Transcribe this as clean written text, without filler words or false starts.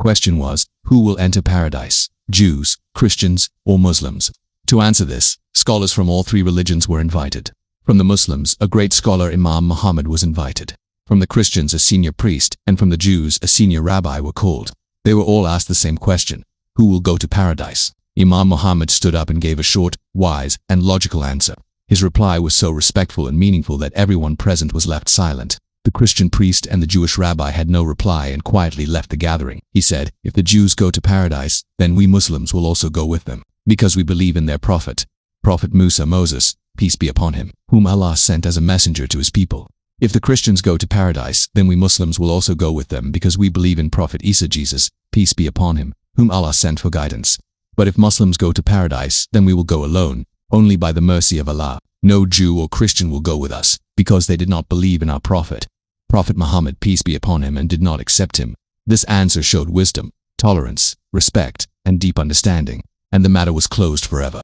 question was, who will enter paradise? Jews, Christians, or Muslims? To answer this, scholars from all three religions were invited. From the Muslims, a great scholar Imam Muhammad was invited. From the Christians, a senior priest, and from the Jews, a senior rabbi were called. They were all asked the same question: who will go to paradise? Imam Muhammad stood up and gave a short, wise, and logical answer. His reply was so respectful and meaningful that everyone present was left silent. The Christian priest and the Jewish rabbi had no reply and quietly left the gathering. He said, "If the Jews go to paradise, then we Muslims will also go with them, because we believe in their prophet, Prophet Moses, peace be upon him, whom Allah sent as a messenger to his people. If the Christians go to paradise, then we Muslims will also go with them because we believe in Prophet Isa Jesus, peace be upon him, whom Allah sent for guidance. But if Muslims go to paradise, then we will go alone, only by the mercy of Allah. No Jew or Christian will go with us, because they did not believe in our Prophet, Prophet Muhammad, peace be upon him, and did not accept him." This answer showed wisdom, tolerance, respect, and deep understanding, and the matter was closed forever.